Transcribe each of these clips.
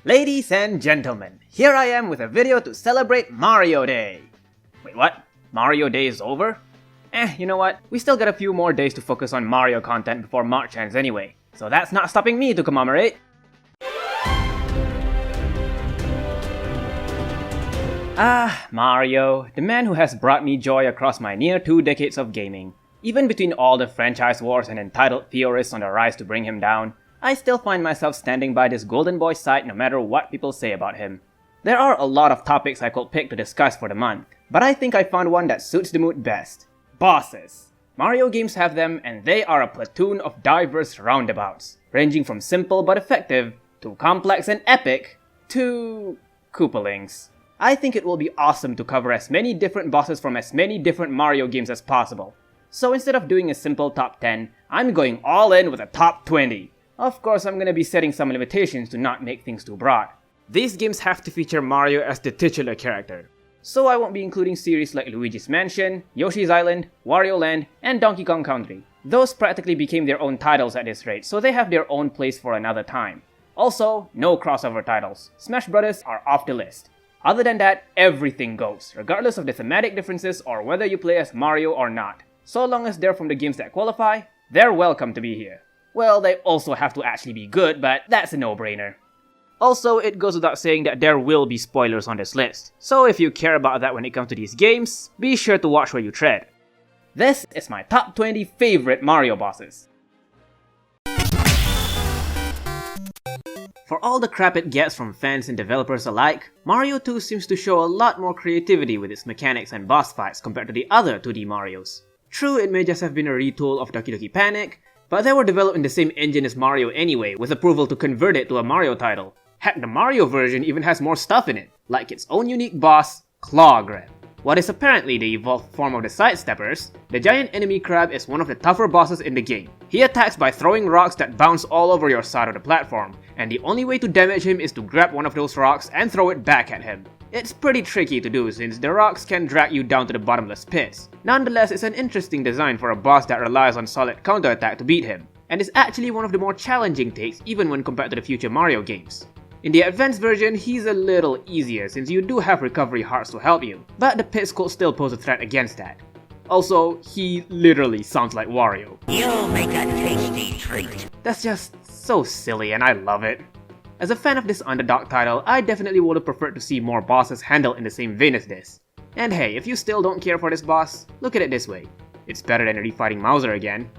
Ladies and gentlemen, here I am with a video to celebrate Mario Day. Wait, what? Mario Day is over? You know what? We still got a few more days to focus on Mario content before March ends anyway, so that's not stopping me to commemorate. Mario, the man who has brought me joy across my near 2 decades of gaming. Even between all the franchise wars and entitled theorists on the rise to bring him down, I still find myself standing by this golden boy side no matter what people say about him. There are a lot of topics I could pick to discuss for the month, but I think I found one that suits the mood best. Bosses. Mario games have them, and they are a platoon of diverse roundabouts, ranging from simple but effective, to complex and epic, to Koopalings. I think it will be awesome to cover as many different bosses from as many different Mario games as possible. So instead of doing a simple top 10, I'm going all in with a top 20. Of course, I'm gonna be setting some limitations to not make things too broad. These games have to feature Mario as the titular character, so I won't be including series like Luigi's Mansion, Yoshi's Island, Wario Land, and Donkey Kong Country. Those practically became their own titles at this rate, so they have their own place for another time. Also, no crossover titles. Smash Brothers are off the list. Other than that, everything goes, regardless of the thematic differences or whether you play as Mario or not. So long as they're from the games that qualify, they're welcome to be here. Well, they also have to actually be good, but that's a no-brainer. Also, it goes without saying that there will be spoilers on this list, so if you care about that when it comes to these games, be sure to watch where you tread. This is my top 20 favorite Mario bosses. For all the crap it gets from fans and developers alike, Mario 2 seems to show a lot more creativity with its mechanics and boss fights compared to the other 2D Marios. True, it may just have been a retool of Doki Doki Panic, but they were developed in the same engine as Mario anyway, with approval to convert it to a Mario title. Heck, the Mario version even has more stuff in it, like its own unique boss, Claw Grab. What is apparently the evolved form of the Sidesteppers, the giant enemy crab is one of the tougher bosses in the game. He attacks by throwing rocks that bounce all over your side of the platform, and the only way to damage him is to grab one of those rocks and throw it back at him. It's pretty tricky to do since the rocks can drag you down to the bottomless pits. Nonetheless, it's an interesting design for a boss that relies on solid counterattack to beat him, and is actually one of the more challenging takes even when compared to the future Mario games. In the advanced version, he's a little easier since you do have recovery hearts to help you, but the pits could still pose a threat against that. Also, he literally sounds like Wario. You'll make a tasty treat. That's just so silly and I love it. As a fan of this underdog title, I definitely would have preferred to see more bosses handled in the same vein as this. And hey, if you still don't care for this boss, look at it this way. It's better than refighting Mauser again.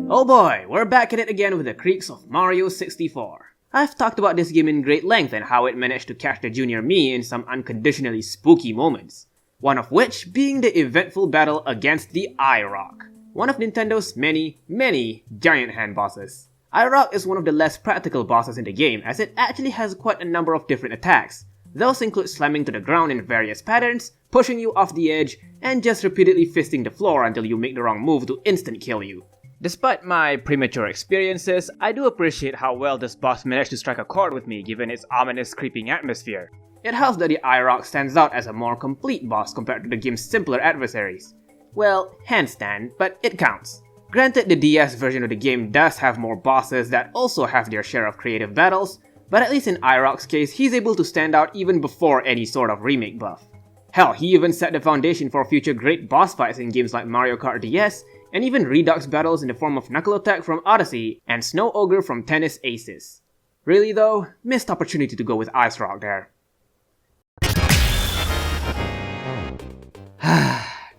Oh boy, we're back at it again with the creaks of Mario 64. I've talked about this game in great length and how it managed to catch the junior me in some unconditionally spooky moments. One of which being the eventful battle against the I-Rock. One of Nintendo's many giant hand bosses. I-Rock is one of the less practical bosses in the game as it actually has quite a number of different attacks. Those include slamming to the ground in various patterns, pushing you off the edge, and just repeatedly fisting the floor until you make the wrong move to instant kill you. Despite my premature experiences, I do appreciate how well this boss managed to strike a chord with me given its ominous creeping atmosphere. It helps that the I-Rock stands out as a more complete boss compared to the game's simpler adversaries. Well, handstand, but it counts. Granted, the DS version of the game does have more bosses that also have their share of creative battles, but at least in I-Rock's case, he's able to stand out even before any sort of remake buff. Hell, he even set the foundation for future great boss fights in games like Mario Kart DS, and even Redux battles in the form of Knuckle Attack from Odyssey and Snow Ogre from Tennis Aces. Really though, missed opportunity to go with Ice Rock there.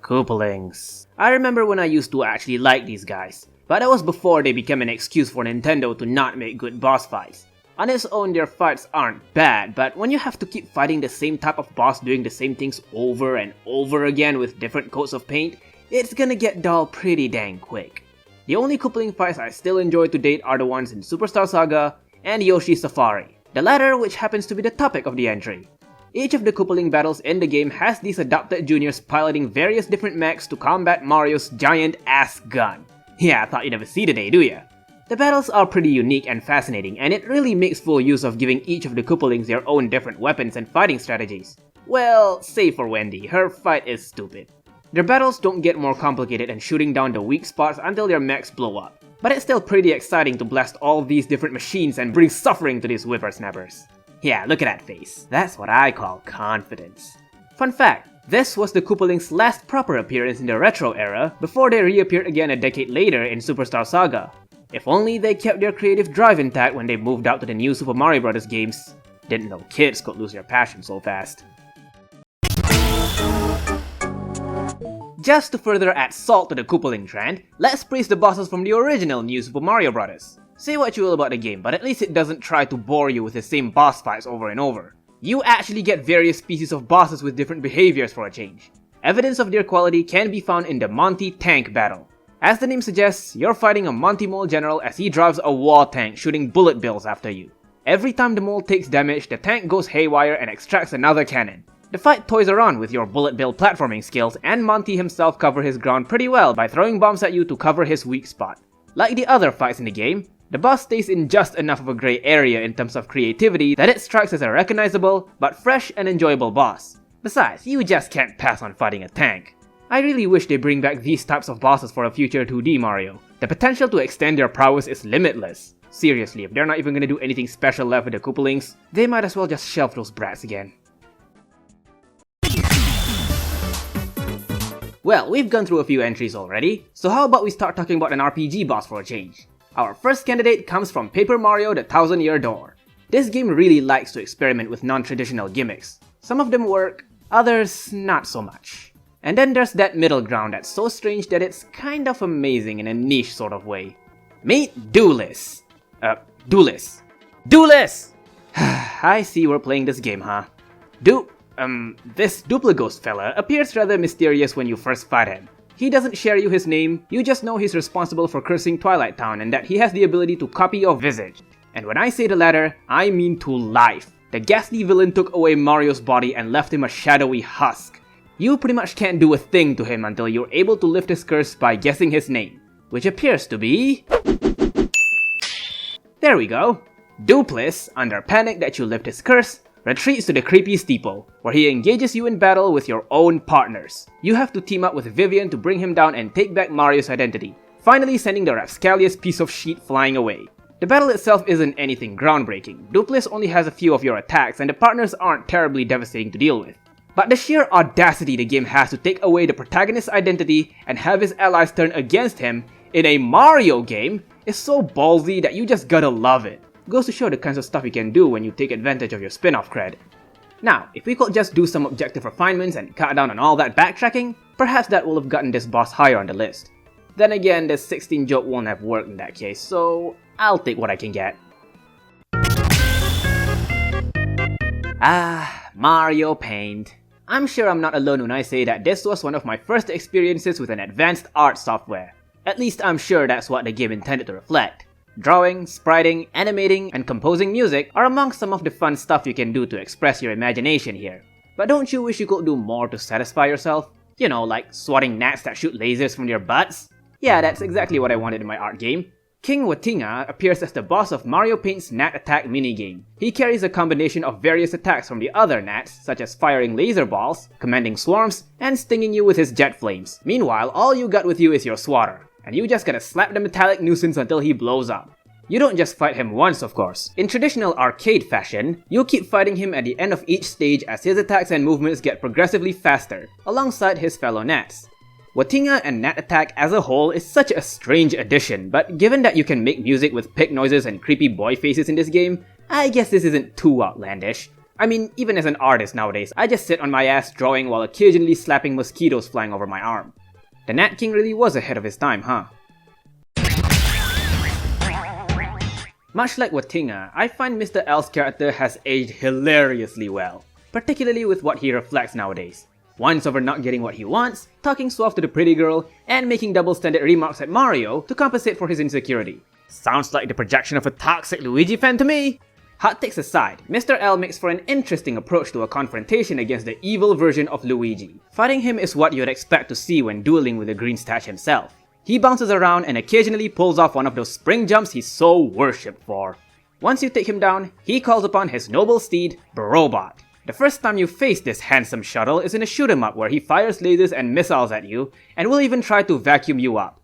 Koopalings. I remember when I used to actually like these guys, but that was before they became an excuse for Nintendo to not make good boss fights. On its own, their fights aren't bad, but when you have to keep fighting the same type of boss doing the same things over and over again with different coats of paint, it's gonna get dull pretty dang quick. The only Koopaling fights I still enjoy to date are the ones in Superstar Saga and Yoshi Safari, the latter which happens to be the topic of the entry. Each of the Koopaling battles in the game has these adopted juniors piloting various different mechs to combat Mario's giant ass gun. Yeah, I thought you'd never see the day, do ya? The battles are pretty unique and fascinating, and it really makes full use of giving each of the Koopalings their own different weapons and fighting strategies. Well, save for Wendy, her fight is stupid. Their battles don't get more complicated and shooting down the weak spots until their mechs blow up. but it's still pretty exciting to blast all these different machines and bring suffering to these whippersnappers. Yeah, look at that face. That's what I call confidence. Fun fact, this was the Koopaling's last proper appearance in the retro era before they reappeared again a decade later in Superstar Saga. If only they kept their creative drive intact when they moved out to the new Super Mario Bros. Games. Didn't know kids could lose their passion so fast. Just to further add salt to the Koopaling trend, let's praise the bosses from the original New Super Mario Bros. Say what you will about the game, but at least it doesn't try to bore you with the same boss fights over and over. You actually get various species of bosses with different behaviors for a change. Evidence of their quality can be found in the Monty Tank battle. As the name suggests, you're fighting a Monty Mole general as he drives a wall tank shooting bullet bills after you. Every time the mole takes damage, the tank goes haywire and extracts another cannon. The fight toys around with your bullet bill platforming skills, and Monty himself covers his ground pretty well by throwing bombs at you to cover his weak spot. Like the other fights in the game, the boss stays in just enough of a grey area in terms of creativity that it strikes as a recognizable but fresh and enjoyable boss. Besides, you just can't pass on fighting a tank. I really wish they bring back these types of bosses for a future 2D Mario. The potential to extend their prowess is limitless. Seriously, if they're not even gonna do anything special left with the Koopalings, they might as well just shelf those brats again. Well, we've gone through a few entries already, so how about we start talking about an RPG boss for a change? Our first candidate comes from Paper Mario: The Thousand Year Door. This game really likes to experiment with non-traditional gimmicks. Some of them work, others not so much. And then there's that middle ground that's so strange that it's kind of amazing in a niche sort of way. Meet Duelist. Duelist. I see we're playing this game, huh? This Duplighost fella appears rather mysterious when you first fight him. He doesn't share you his name, you just know he's responsible for cursing Twilight Town and that he has the ability to copy your visage. And when I say the latter, I mean to life. The ghastly villain took away Mario's body and left him a shadowy husk. You pretty much can't do a thing to him until you're able to lift his curse by guessing his name, which appears to be... There we go. Duplis, under panic that you lift his curse, retreats to the creepy steeple, where he engages you in battle with your own partners. You have to team up with Vivian to bring him down and take back Mario's identity, finally sending the rapscallious piece of shit flying away. The battle itself isn't anything groundbreaking. Duplis only has a few of your attacks and the partners aren't terribly devastating to deal with. But the sheer audacity the game has to take away the protagonist's identity and have his allies turn against him in a Mario game is so ballsy that you just gotta love it. Goes to show the kinds of stuff you can do when you take advantage of your spin-off cred. Now, if we could just do some objective refinements and cut down on all that backtracking, perhaps that will have gotten this boss higher on the list. Then again, the 16 joke won't have worked in that case, so I'll take what I can get. Mario Paint. I'm sure I'm not alone when I say that this was one of my first experiences with an advanced art software. At least I'm sure that's what the game intended to reflect. Drawing, spriting, animating, and composing music are among some of the fun stuff you can do to express your imagination here. But don't you wish you could do more to satisfy yourself? You know, like swatting gnats that shoot lasers from their butts? Yeah, that's exactly what I wanted in my art game. King Watinga appears as the boss of Mario Paint's Gnat Attack minigame. He carries a combination of various attacks from the other gnats, such as firing laser balls, commanding swarms, and stinging you with his jet flames. Meanwhile, all you got with you is your swatter, and you just gotta slap the metallic nuisance until he blows up. You don't just fight him once, of course. In traditional arcade fashion, you'll keep fighting him at the end of each stage as his attacks and movements get progressively faster, alongside his fellow gnats. Watinga and Gnat Attack as a whole is such a strange addition, but given that you can make music with pig noises and creepy boy faces in this game, I guess this isn't too outlandish. I mean, even as an artist nowadays, I just sit on my ass drawing while occasionally slapping mosquitoes flying over my arm. The Gnat King really was ahead of his time, huh? Much like Watinga, I find Mr. L's character has aged hilariously well, particularly with what he reflects nowadays. Once over not getting what he wants, talking soft to the pretty girl, and making double-standard remarks at Mario to compensate for his insecurity. Sounds like the projection of a toxic Luigi fan to me! Hot takes aside, Mr. L makes for an interesting approach to a confrontation against the evil version of Luigi. Fighting him is what you'd expect to see when dueling with the Green Stash himself. He bounces around and occasionally pulls off one of those spring jumps he's so worshipped for. Once you take him down, he calls upon his noble steed, Brobot. The first time you face this handsome shuttle is in a shoot 'em up where he fires lasers and missiles at you, and will even try to vacuum you up.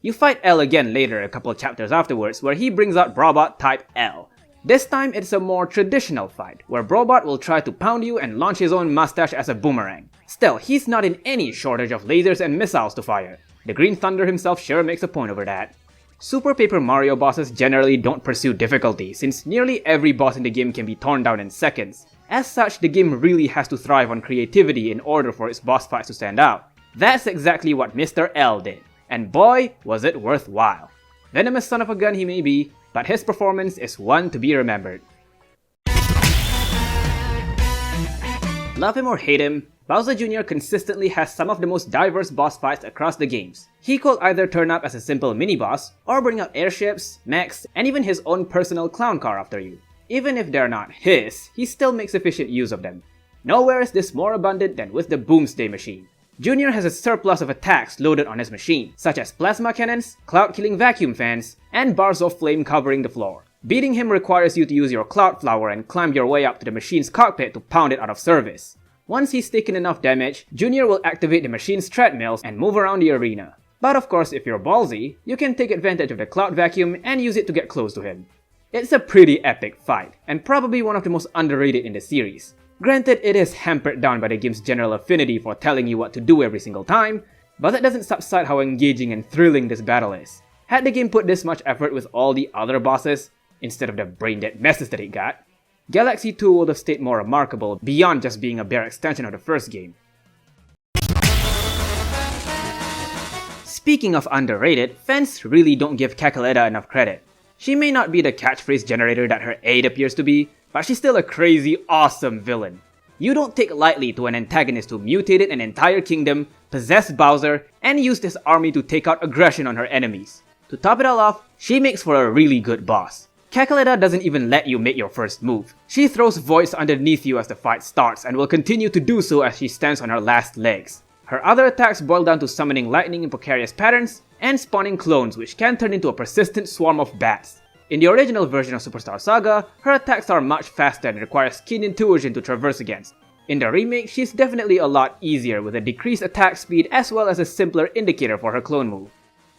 You fight L again later a couple chapters afterwards where he brings out Brobot type L. This time it's a more traditional fight, where Brobot will try to pound you and launch his own mustache as a boomerang. Still, he's not in any shortage of lasers and missiles to fire. The Green Thunder himself sure makes a point over that. Super Paper Mario bosses generally don't pursue difficulty, since nearly every boss in the game can be torn down in seconds. As such, the game really has to thrive on creativity in order for its boss fights to stand out. That's exactly what Mr. L did, and boy was it worthwhile. Venomous son of a gun he may be, but his performance is one to be remembered. Love him or hate him, Bowser Jr. consistently has some of the most diverse boss fights across the games. He could either turn up as a simple mini-boss, or bring out airships, mechs, and even his own personal clown car after you. Even if they're not his, he still makes efficient use of them. Nowhere is this more abundant than with the Boomsday machine. Junior has a surplus of attacks loaded on his machine, such as plasma cannons, cloud-killing vacuum fans, and bars of flame covering the floor. Beating him requires you to use your Cloud Flower and climb your way up to the machine's cockpit to pound it out of service. Once he's taken enough damage, Junior will activate the machine's treadmills and move around the arena. But of course, if you're ballsy, you can take advantage of the Cloud Vacuum and use it to get close to him. It's a pretty epic fight, and probably one of the most underrated in the series. Granted, it is hampered down by the game's general affinity for telling you what to do every single time, but that doesn't subside how engaging and thrilling this battle is. Had the game put this much effort with all the other bosses, instead of the brain-dead messes that it got, Galaxy 2 would have stayed more remarkable beyond just being a bare extension of the first game. Speaking of underrated, fans really don't give Kakaleda enough credit. She may not be the catchphrase generator that her aid appears to be, but she's still a crazy, awesome villain. You don't take lightly to an antagonist who mutated an entire kingdom, possessed Bowser, and used his army to take out aggression on her enemies. To top it all off, she makes for a really good boss. Kakaleda doesn't even let you make your first move. She throws voids underneath you as the fight starts and will continue to do so as she stands on her last legs. Her other attacks boil down to summoning lightning in precarious patterns and spawning clones which can turn into a persistent swarm of bats. In the original version of Superstar Saga, her attacks are much faster and require keen intuition to traverse against. In the remake, she's definitely a lot easier with a decreased attack speed as well as a simpler indicator for her clone move.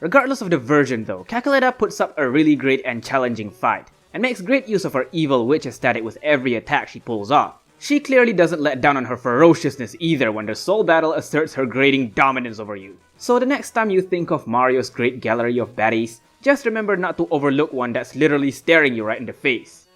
Regardless of the version though, Kakaleda puts up a really great and challenging fight, and makes great use of her evil witch aesthetic with every attack she pulls off. She clearly doesn't let down on her ferociousness either when the soul battle asserts her grating dominance over you. So the next time you think of Mario's great gallery of baddies, just remember not to overlook one that's literally staring you right in the face.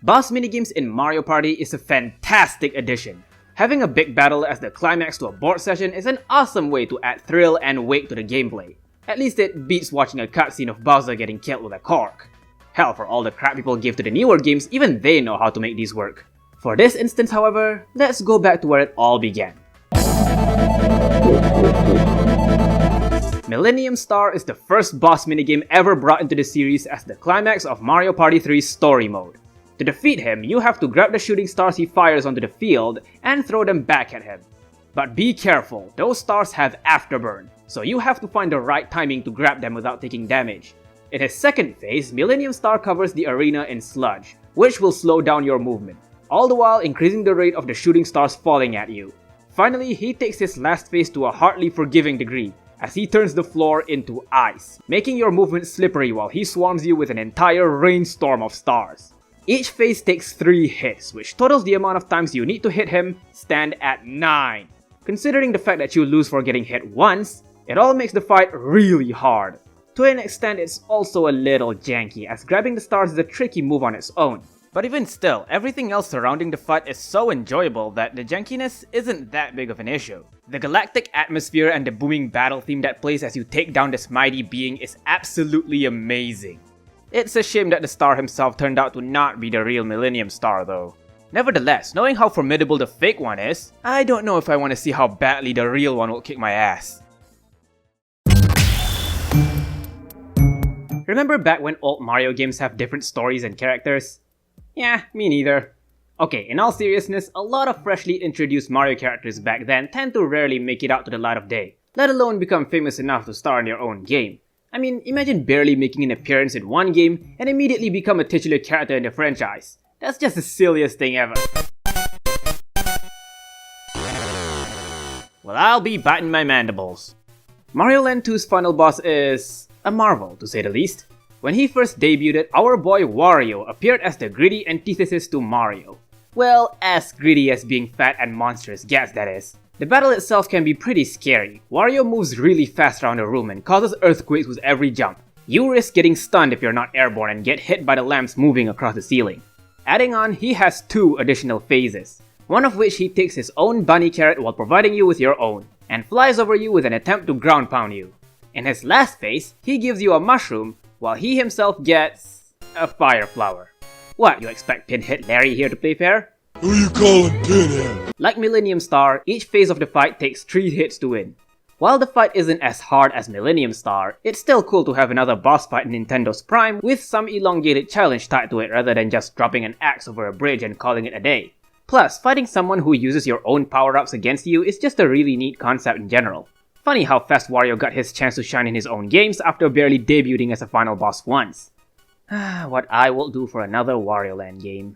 Boss minigames in Mario Party is a fantastic addition. Having a big battle as the climax to a board session is an awesome way to add thrill and weight to the gameplay. At least it beats watching a cutscene of Bowser getting killed with a cork. Hell, for all the crap people give to the newer games, even they know how to make these work. For this instance, however, let's go back to where it all began. Millennium Star is the first boss minigame ever brought into the series as the climax of Mario Party 3's story mode. To defeat him, you have to grab the shooting stars he fires onto the field and throw them back at him. But be careful, those stars have afterburn, so you have to find the right timing to grab them without taking damage. In his second phase, Millennium Star covers the arena in sludge, which will slow down your movement, all the while increasing the rate of the shooting stars falling at you. Finally, he takes his last phase to a heartily forgiving degree, as he turns the floor into ice, making your movement slippery while he swarms you with an entire rainstorm of stars. Each phase takes 3 hits, which totals the amount of times you need to hit him stand at 9. Considering the fact that you lose for getting hit once, it all makes the fight really hard. To an extent, it's also a little janky, as grabbing the stars is a tricky move on its own. But even still, everything else surrounding the fight is so enjoyable that the jankiness isn't that big of an issue. The galactic atmosphere and the booming battle theme that plays as you take down this mighty being is absolutely amazing. It's a shame that the star himself turned out to not be the real Millennium Star though. Nevertheless, knowing how formidable the fake one is, I don't know if I want to see how badly the real one will kick my ass. Remember back when old Mario games have different stories and characters? Yeah, me neither. Okay, in all seriousness, a lot of freshly introduced Mario characters back then tend to rarely make it out to the light of day, let alone become famous enough to star in their own game. I mean, imagine barely making an appearance in one game and immediately become a titular character in the franchise. That's just the silliest thing ever. Well, well, I'll be biting my mandibles. Mario Land 2's final boss is a marvel, to say the least. When he first debuted, our boy Wario appeared as the greedy antithesis to Mario. Well, as greedy as being fat and monstrous gets, that is. The battle itself can be pretty scary. Wario moves really fast around the room and causes earthquakes with every jump. You risk getting stunned if you're not airborne and get hit by the lamps moving across the ceiling. Adding on, he has 2 additional phases, one of which he takes his own bunny carrot while providing you with your own, and flies over you with an attempt to ground pound you. In his last phase, he gives you a mushroom, while he himself gets a fire flower. What, you expect Pinhead Larry here to play fair? Who you calling Pinhead? Like Millennium Star, each phase of the fight takes 3 hits to win. While the fight isn't as hard as Millennium Star, it's still cool to have another boss fight in Nintendo's Prime with some elongated challenge tied to it rather than just dropping an axe over a bridge and calling it a day. Plus, fighting someone who uses your own power-ups against you is just a really neat concept in general. Funny how fast Wario got his chance to shine in his own games after barely debuting as a final boss once. What I will do for another Wario Land game.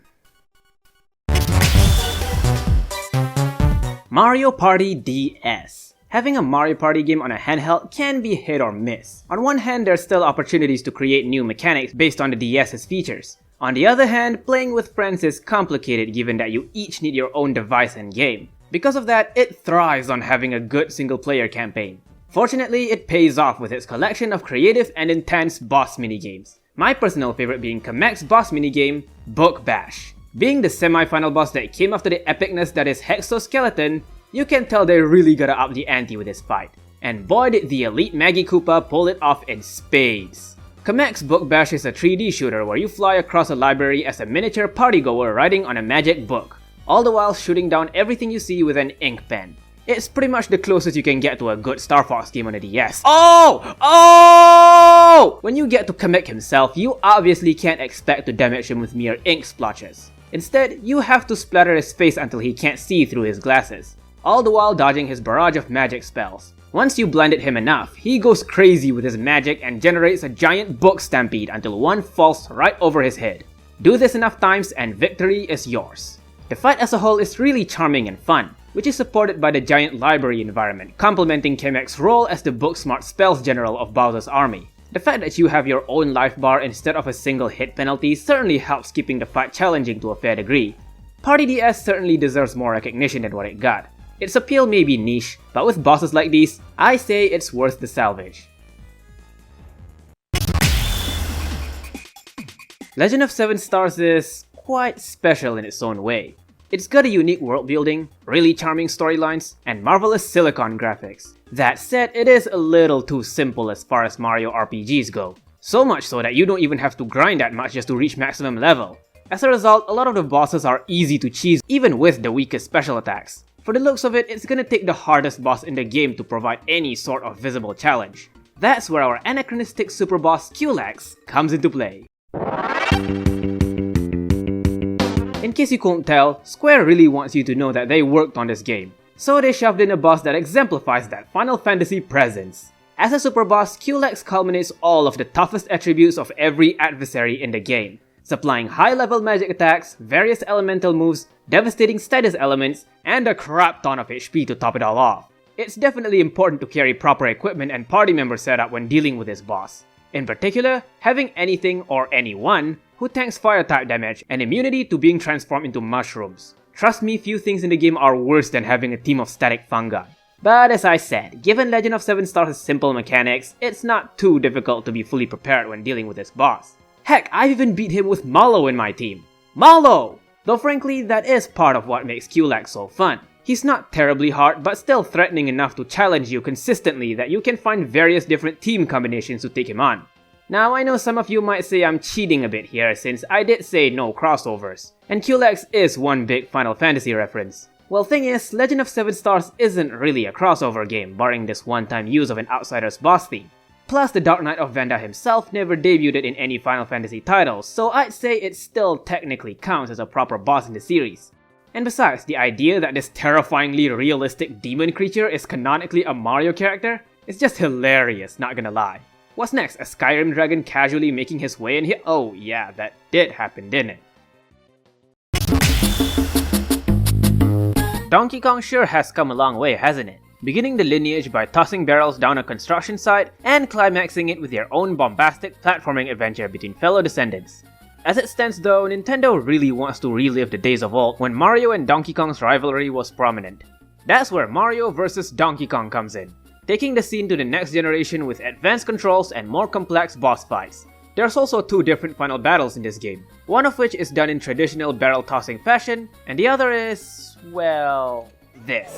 Mario Party DS. Having a Mario Party game on a handheld can be hit or miss. On one hand, there's still opportunities to create new mechanics based on the DS's features. On the other hand, playing with friends is complicated given that you each need your own device and game. Because of that, it thrives on having a good single-player campaign. Fortunately, it pays off with its collection of creative and intense boss minigames. My personal favorite being Kamek's boss minigame, Book Bash. Being the semi-final boss that came after the epicness that is Hexoskeleton, you can tell they really gotta up the ante with this fight. And boy did the elite Maggie Koopa pull it off in spades. Kamek's Book Bash is a 3D shooter where you fly across a library as a miniature partygoer riding on a magic book, all the while shooting down everything you see with an ink pen. It's pretty much the closest you can get to a good Star Fox game on the DS. Oh! When you get to Kamek himself, you obviously can't expect to damage him with mere ink splotches. Instead, you have to splatter his face until he can't see through his glasses, all the while dodging his barrage of magic spells. Once you blinded him enough, he goes crazy with his magic and generates a giant book stampede until one falls right over his head. Do this enough times and victory is yours. The fight as a whole is really charming and fun, which is supported by the giant library environment, complementing Kamek's role as the book-smart spells general of Bowser's army. The fact that you have your own life bar instead of a single hit penalty certainly helps keeping the fight challenging to a fair degree. Party DS certainly deserves more recognition than what it got. Its appeal may be niche, but with bosses like these, I say it's worth the salvage. Legend of 7 Stars is quite special in its own way. It's got a unique world building, really charming storylines, and marvelous silicon graphics. That said, it is a little too simple as far as Mario RPGs go. So much so that you don't even have to grind that much just to reach maximum level. As a result, a lot of the bosses are easy to cheese even with the weakest special attacks. For the looks of it, it's gonna take the hardest boss in the game to provide any sort of visible challenge. That's where our anachronistic super boss Culex comes into play. In case you couldn't tell, Square really wants you to know that they worked on this game. So they shoved in a boss that exemplifies that Final Fantasy presence. As a super boss, Culex culminates all of the toughest attributes of every adversary in the game, supplying high-level magic attacks, various elemental moves, devastating status elements, and a crap ton of HP to top it all off. It's definitely important to carry proper equipment and party member setup when dealing with this boss. In particular, having anything or anyone who tanks fire type damage and immunity to being transformed into mushrooms. Trust me, few things in the game are worse than having a team of static fungi. But as I said, given Legend of 7 Stars' simple mechanics, it's not too difficult to be fully prepared when dealing with this boss. Heck, I've even beat him with Malo in my team. Malo! Though frankly, that is part of what makes Culex so fun. He's not terribly hard, but still threatening enough to challenge you consistently that you can find various different team combinations to take him on. Now, I know some of you might say I'm cheating a bit here since I did say no crossovers, and Culex is one big Final Fantasy reference. Well, thing is, Legend of 7 Stars isn't really a crossover game, barring this one-time use of an outsider's boss theme. Plus, the Dark Knight of Vanda himself never debuted in any Final Fantasy titles, so I'd say it still technically counts as a proper boss in the series. And besides, the idea that this terrifyingly realistic demon creature is canonically a Mario character is just hilarious, not gonna lie. What's next, a Skyrim dragon casually making his way in here? Oh yeah, that did happen, didn't it? Donkey Kong sure has come a long way, hasn't it? beginning the lineage by tossing barrels down a construction site and climaxing it with their own bombastic platforming adventure between fellow descendants. As it stands though, Nintendo really wants to relive the days of old when Mario and Donkey Kong's rivalry was prominent. That's where Mario vs Donkey Kong comes in, taking the scene to the next generation with advanced controls and more complex boss fights. There's also two different final battles in this game, one of which is done in traditional barrel tossing fashion, and the other is, well, this.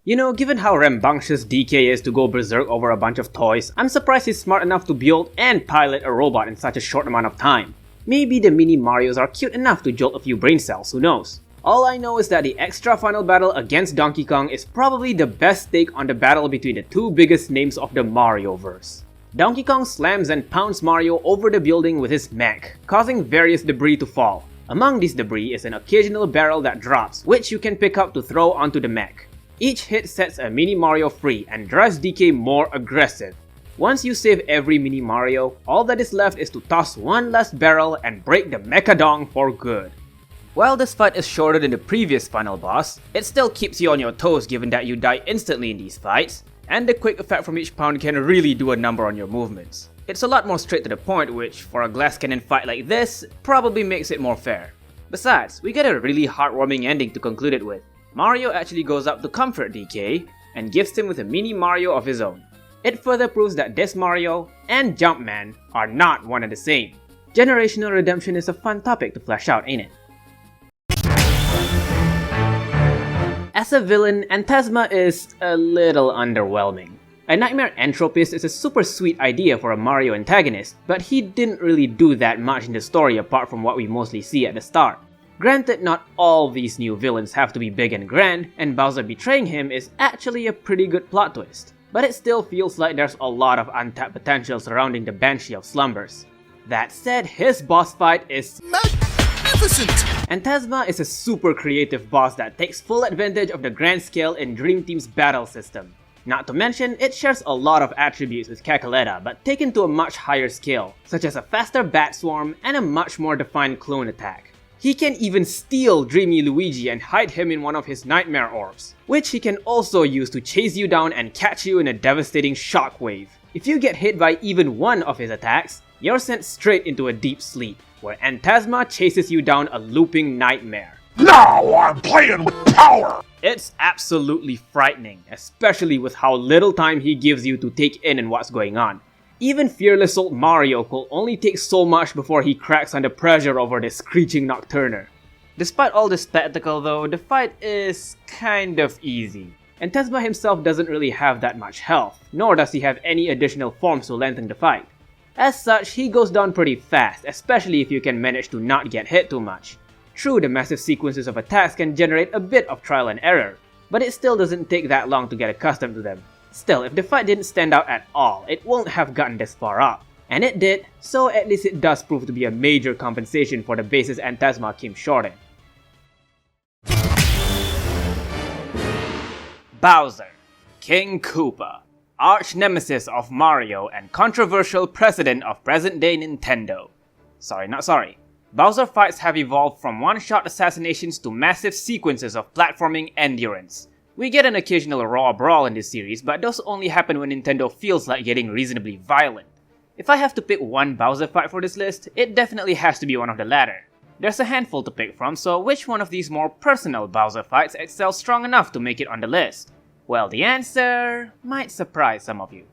You know, given how rambunctious DK is to go berserk over a bunch of toys, I'm surprised he's smart enough to build and pilot a robot in such a short amount of time. Maybe the mini Marios are cute enough to jolt a few brain cells, who knows? All I know is that the extra final battle against Donkey Kong is probably the best take on the battle between the two biggest names of the Marioverse. Donkey Kong slams and pounds Mario over the building with his mech, causing various debris to fall. Among these debris is an occasional barrel that drops, which you can pick up to throw onto the mech. Each hit sets a mini Mario free and drives DK more aggressive. Once you save every mini Mario, all that is left is to toss one last barrel and break the Mechadong for good. While this fight is shorter than the previous final boss, it still keeps you on your toes given that you die instantly in these fights, and the quick effect from each pound can really do a number on your movements. It's a lot more straight to the point, which, for a glass cannon fight like this, probably makes it more fair. Besides, we get a really heartwarming ending to conclude it with. Mario actually goes up to comfort DK, and gifts him with a mini Mario of his own. It further proves that this Mario and Jumpman are not one and the same. Generational redemption is a fun topic to flesh out, ain't it? As a villain, Antasma is a little underwhelming. A Nightmare Entropist is a super sweet idea for a Mario antagonist, but he didn't really do that much in the story apart from what we mostly see at the start. Granted, not all these new villains have to be big and grand, and Bowser betraying him is actually a pretty good plot twist, but it still feels like there's a lot of untapped potential surrounding the Banshee of Slumbers. That said, his boss fight is magnificent! Antasma is a super creative boss that takes full advantage of the grand scale in Dream Team's battle system. Not to mention, it shares a lot of attributes with Kakaleta, but taken to a much higher scale, such as a faster bat swarm and a much more defined clone attack. He can even steal Dreamy Luigi and hide him in one of his nightmare orbs, which he can also use to chase you down and catch you in a devastating shockwave. If you get hit by even one of his attacks, you're sent straight into a deep sleep, where Antasma chases you down a looping nightmare. Now I'm playing with power! It's absolutely frightening, especially with how little time he gives you to take in what's going on. Even fearless old Mario could only take so much before he cracks under pressure over this screeching Nocturner. Despite all this spectacle though, the fight is kind of easy. Antasma himself doesn't really have that much health, nor does he have any additional forms to lengthen the fight. As such, he goes down pretty fast, especially if you can manage to not get hit too much. True, the massive sequences of attacks can generate a bit of trial and error, but it still doesn't take that long to get accustomed to them. Still, if the fight didn't stand out at all, it won't have gotten this far up. And it did, so at least it does prove to be a major compensation for the bases Antasma came short in. Bowser, King Koopa, arch nemesis of Mario and controversial president of present-day Nintendo. Bowser fights have evolved from one-shot assassinations to massive sequences of platforming endurance. We get an occasional raw brawl in this series, but those only happen when Nintendo feels like getting reasonably violent. If I have to pick one Bowser fight for this list, it definitely has to be one of the latter. There's a handful to pick from, so which one of these more personal Bowser fights excels strong enough to make it on the list? Well, the answer might surprise some of you.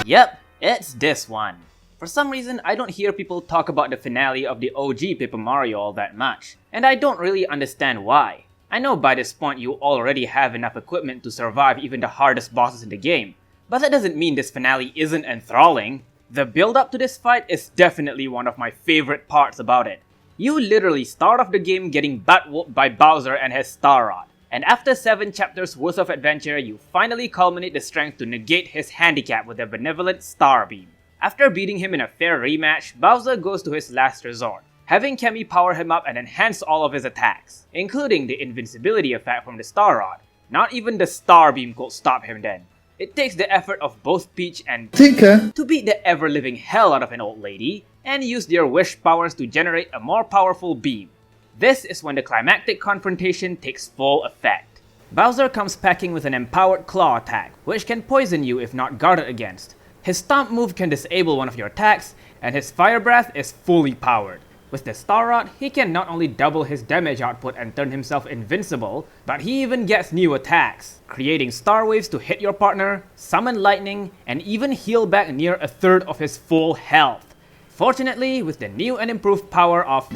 Yep, it's this one. For some reason, I don't hear people talk about the finale of the OG Paper Mario all that much, and I don't really understand why. I know by this point you already have enough equipment to survive even the hardest bosses in the game, but that doesn't mean this finale isn't enthralling. The build up to this fight is definitely one of my favorite parts about it. You literally start off the game getting butt-whooped by Bowser and his Star Rod, and after 7 chapters worth of adventure, you finally culminate the strength to negate his handicap with a benevolent Star Beam. After beating him in a fair rematch, Bowser goes to his last resort, having Kemi power him up and enhance all of his attacks, including the invincibility effect from the Star Rod. Not even the Star Beam could stop him then. It takes the effort of both Peach and Tinker to beat the ever-living hell out of an old lady, and use their wish powers to generate a more powerful beam. This is when the climactic confrontation takes full effect. Bowser comes packing with an empowered claw attack, which can poison you if not guarded against. His stomp move can disable one of your attacks, and his fire breath is fully powered. With the Star Rod, he can not only double his damage output and turn himself invincible, but he even gets new attacks, creating star waves to hit your partner, summon lightning, and even heal back near a third of his full health. Fortunately, with the new and improved power of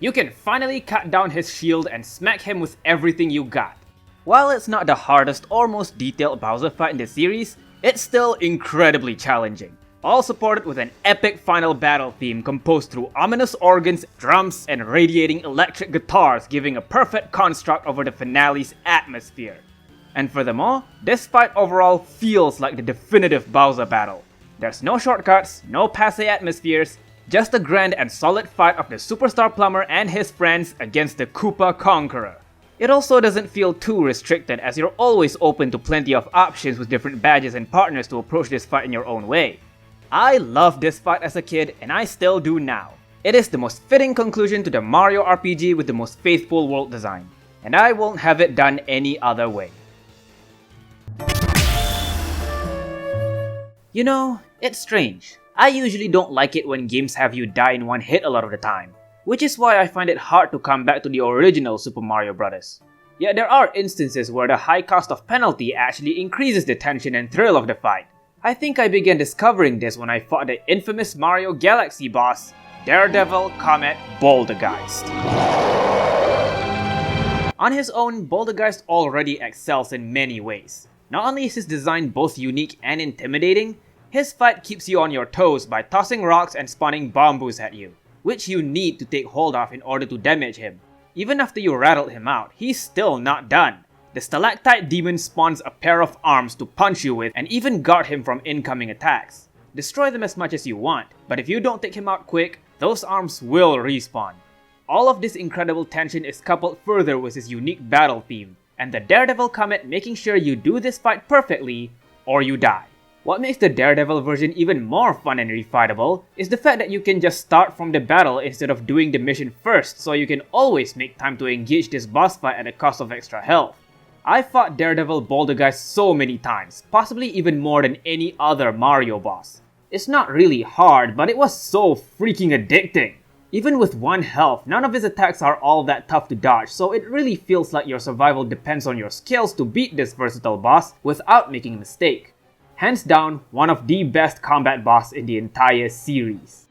you can finally cut down his shield and smack him with everything you got. While it's not the hardest or most detailed Bowser fight in the series, it's still incredibly challenging. All supported with an epic final battle theme composed through ominous organs, drums, and radiating electric guitars, giving a perfect construct over the finale's atmosphere. And furthermore, this fight overall feels like the definitive Bowser battle. There's no shortcuts, no passe atmospheres, just a grand and solid fight of the superstar plumber and his friends against the Koopa Conqueror. It also doesn't feel too restricted, as you're always open to plenty of options with different badges and partners to approach this fight in your own way. I loved this fight as a kid, and I still do now. It is the most fitting conclusion to the Mario RPG with the most faithful world design, and I won't have it done any other way. You know, it's strange. I usually don't like it when games have you die in one hit a lot of the time, which is why I find it hard to come back to the original Super Mario Bros. Yet there are instances where the high cost of penalty actually increases the tension and thrill of the fight. I think I began discovering this when I fought the infamous Mario Galaxy boss, Daredevil Comet Bouldergeist. On his own, Bouldergeist already excels in many ways. Not only is his design both unique and intimidating, his fight keeps you on your toes by tossing rocks and spawning bamboos at you, which you need to take hold of in order to damage him. Even after you rattled him out, he's still not done. The stalactite demon spawns a pair of arms to punch you with and even guard him from incoming attacks. Destroy them as much as you want, but if you don't take him out quick, those arms will respawn. All of this incredible tension is coupled further with his unique battle theme, and the Daredevil Comet making sure you do this fight perfectly, or you die. What makes the Daredevil version even more fun and refightable is the fact that you can just start from the battle instead of doing the mission first, so you can always make time to engage this boss fight at the cost of extra health. I fought Daredevil Bouldergeist so many times, possibly even more than any other Mario boss. It's not really hard, but it was so freaking addicting. Even with 1 health, none of his attacks are all that tough to dodge, so it really feels like your survival depends on your skills to beat this versatile boss without making a mistake. Hands down, one of the best combat boss in the entire series.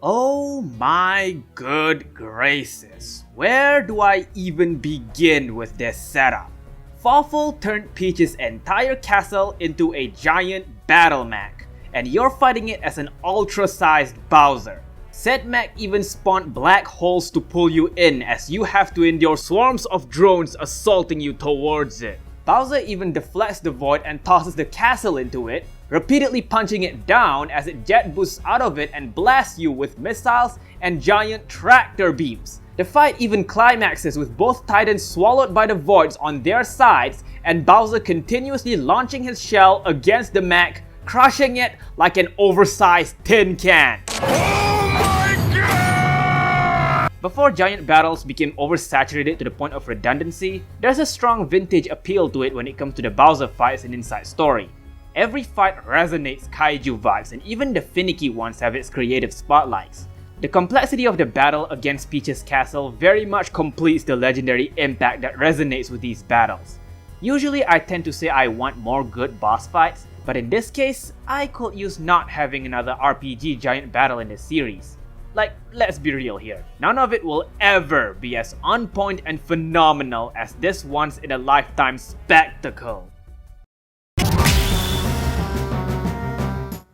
Oh my good graces, where do I even begin with this setup? Fawful turned Peach's entire castle into a giant battle mech, and you're fighting it as an ultra-sized Bowser. Said mech even spawned black holes to pull you in as you have to endure swarms of drones assaulting you towards it. Bowser even deflects the void and tosses the castle into it, repeatedly punching it down as it jet boosts out of it and blasts you with missiles and giant tractor beams. The fight even climaxes with both titans swallowed by the voids on their sides and Bowser continuously launching his shell against the mech, crushing it like an oversized tin can. Before giant battles became oversaturated to the point of redundancy, there's a strong vintage appeal to it when it comes to the Bowser fights in Inside Story. Every fight resonates kaiju vibes, and even the finicky ones have its creative spotlights. The complexity of the battle against Peach's castle very much completes the legendary impact that resonates with these battles. Usually I tend to say I want more good boss fights, but in this case, I could use not having another RPG giant battle in the series. Like, let's be real here, none of it will ever be as on point and phenomenal as this once-in-a-lifetime spectacle.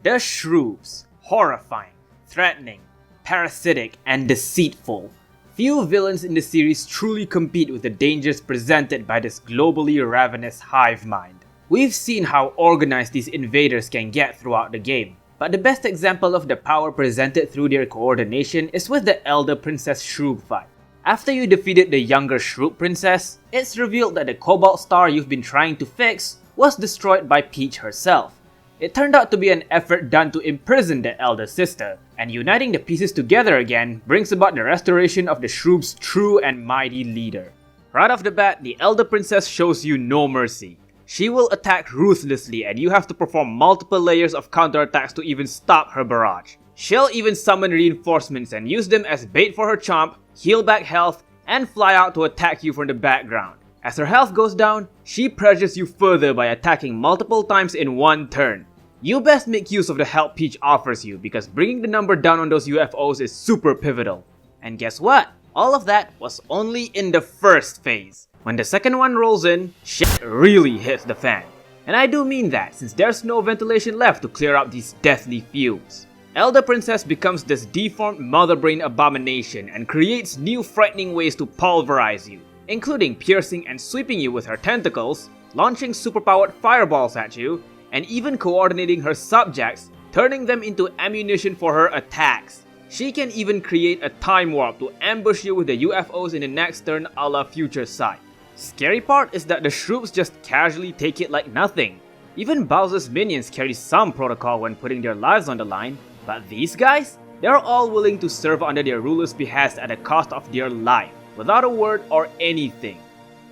The Shrews. Horrifying, threatening, parasitic, and deceitful. Few villains in the series truly compete with the dangers presented by this globally ravenous hive mind. We've seen how organized these invaders can get throughout the game, but the best example of the power presented through their coordination is with the Elder Princess Shrew fight. After you defeated the younger Shrew Princess, it's revealed that the Cobalt Star you've been trying to fix was destroyed by Peach herself. It turned out to be an effort done to imprison the elder sister, and uniting the pieces together again brings about the restoration of the Shroob's true and mighty leader. Right off the bat, the elder princess shows you no mercy. She will attack ruthlessly and you have to perform multiple layers of counterattacks to even stop her barrage. She'll even summon reinforcements and use them as bait for her chomp, heal back health, and fly out to attack you from the background. As her health goes down, she pressures you further by attacking multiple times in one turn. You best make use of the help Peach offers you because bringing the number down on those UFOs is super pivotal. And guess what? All of that was only in the first phase. When the second one rolls in, shit really hits the fan. And I do mean that since there's no ventilation left to clear out these deathly fumes. Elder Princess becomes this deformed mother brain abomination and creates new frightening ways to pulverize you, including piercing and sweeping you with her tentacles, launching superpowered fireballs at you, and even coordinating her subjects, turning them into ammunition for her attacks. She can even create a time warp to ambush you with the UFOs in the next turn a la Future Sight. Scary part is that the Shroops just casually take it like nothing. Even Bowser's minions carry some protocol when putting their lives on the line, but these guys? They're all willing to serve under their ruler's behest at the cost of their life, without a word or anything.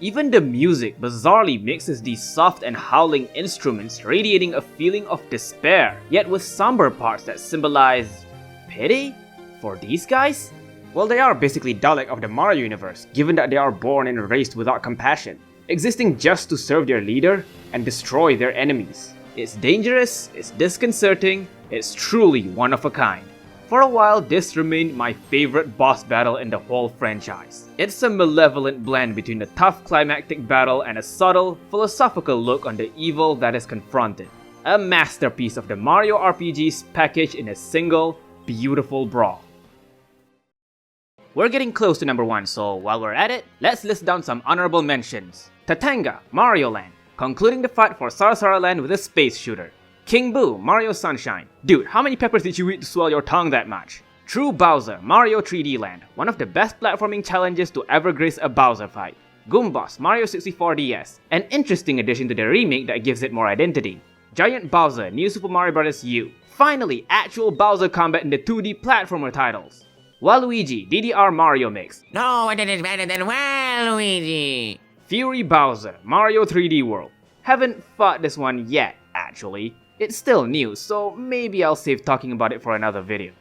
Even the music bizarrely mixes these soft and howling instruments radiating a feeling of despair, yet with somber parts that symbolize pity? For these guys? Well, they are basically Dalek of the Mario universe, given that they are born and raised without compassion, existing just to serve their leader and destroy their enemies. It's dangerous, it's disconcerting, it's truly one of a kind. For a while, this remained my favorite boss battle in the whole franchise. It's a malevolent blend between a tough climactic battle and a subtle, philosophical look on the evil that is confronted. A masterpiece of the Mario RPGs packaged in a single, beautiful brawl. We're getting close to number 1, so while we're at it, let's list down some honorable mentions. Tatanga, Mario Land, concluding the fight for Sarasara Land with a space shooter. King Boo, Mario Sunshine. Dude, how many peppers did you eat to swell your tongue that much? True Bowser, Mario 3D Land, one of the best platforming challenges to ever grace a Bowser fight. Goombas, Mario 64 DS, an interesting addition to the remake that gives it more identity. Giant Bowser, New Super Mario Bros. U. Finally, actual Bowser combat in the 2D platformer titles. Waluigi, DDR Mario Mix. No, it is better than Waluigi. Fury Bowser, Mario 3D World. Haven't fought this one yet, actually. It's still new, so maybe I'll save talking about it for another video.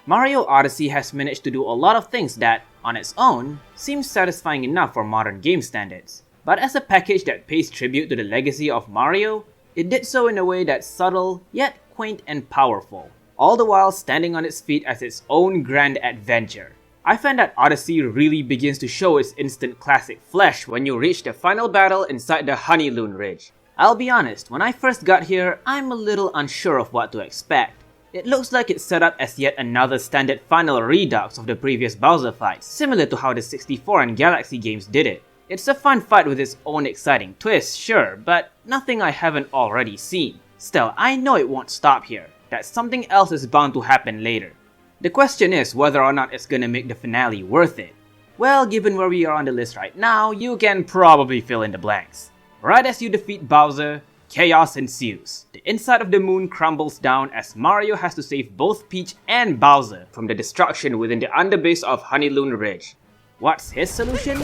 Mario Odyssey has managed to do a lot of things that, on its own, seems satisfying enough for modern game standards. But as a package that pays tribute to the legacy of Mario, it did so in a way that's subtle, yet quaint and powerful, all the while standing on its feet as its own grand adventure. I find that Odyssey really begins to show its instant classic flesh when you reach the final battle inside the Honeyloon Ridge. I'll be honest, when I first got here, I'm a little unsure of what to expect. It looks like it's set up as yet another standard final redux of the previous Bowser fights, similar to how the 64 and Galaxy games did it. It's a fun fight with its own exciting twist, sure, but nothing I haven't already seen. Still, I know it won't stop here, that something else is bound to happen later. The question is whether or not it's gonna make the finale worth it. Well, given where we are on the list right now, you can probably fill in the blanks. Right as you defeat Bowser, chaos ensues. The inside of the moon crumbles down as Mario has to save both Peach and Bowser from the destruction within the underbase of Honeyloon Ridge. What's his solution?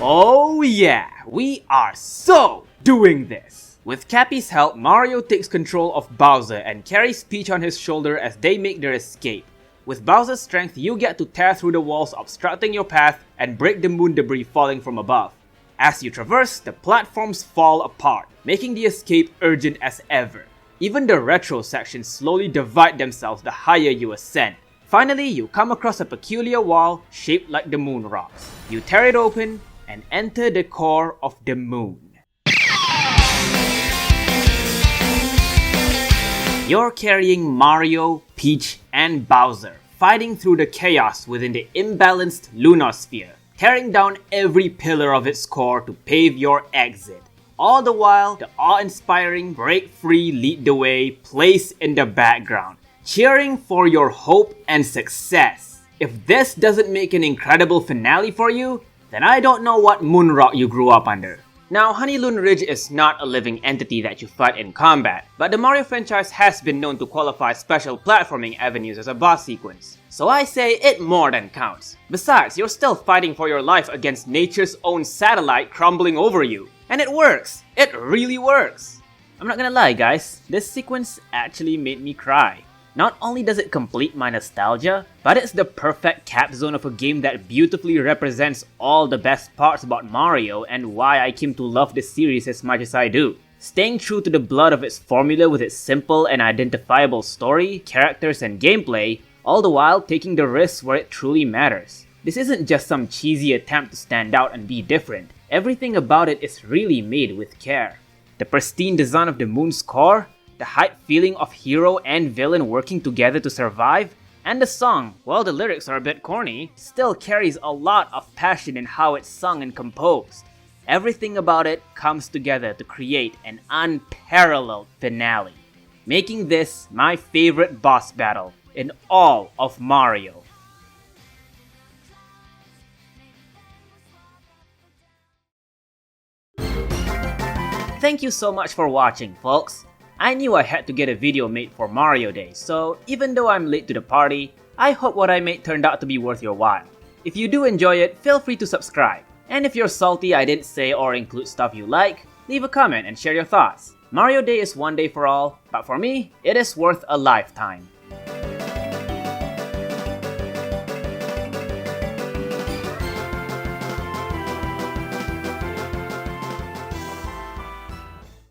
Oh yeah, we are so doing this! With Cappy's help, Mario takes control of Bowser and carries Peach on his shoulder as they make their escape. With Bowser's strength, you get to tear through the walls obstructing your path and break the moon debris falling from above. As you traverse, the platforms fall apart, making the escape urgent as ever. Even the retro sections slowly divide themselves the higher you ascend. Finally, you come across a peculiar wall shaped like the moon rocks. You tear it open and enter the core of the moon. You're carrying Mario, Peach, and Bowser, fighting through the chaos within the imbalanced Lunar Sphere. tearing down every pillar of its core to pave your exit. All the while, the awe-inspiring Break Free Lead the Way plays in the background, cheering for your hope and success. If this doesn't make an incredible finale for you, then I don't know what moonrock you grew up under. Now, Honeyloon Ridge is not a living entity that you fight in combat, but the Mario franchise has been known to qualify special platforming avenues as a boss sequence. So I say it more than counts. Besides, you're still fighting for your life against nature's own satellite crumbling over you. And it works! It really works! I'm not gonna lie guys, this sequence actually made me cry. Not only does it complete my nostalgia, but it's the perfect capstone of a game that beautifully represents all the best parts about Mario and why I came to love this series as much as I do. Staying true to the blood of its formula with its simple and identifiable story, characters and gameplay, all the while taking the risks where it truly matters. This isn't just some cheesy attempt to stand out and be different. Everything about it is really made with care. The pristine design of the moon's core, the hype feeling of hero and villain working together to survive, and the song, while the lyrics are a bit corny, still carries a lot of passion in how it's sung and composed. Everything about it comes together to create an unparalleled finale, making this my favorite boss battle in all of Mario. Thank you so much for watching, folks. I knew I had to get a video made for Mario Day, so even though I'm late to the party, I hope what I made turned out to be worth your while. If you do enjoy it, feel free to subscribe. And if you're salty I didn't say or include stuff you like, leave a comment and share your thoughts. Mario Day is one day for all, but for me, it is worth a lifetime.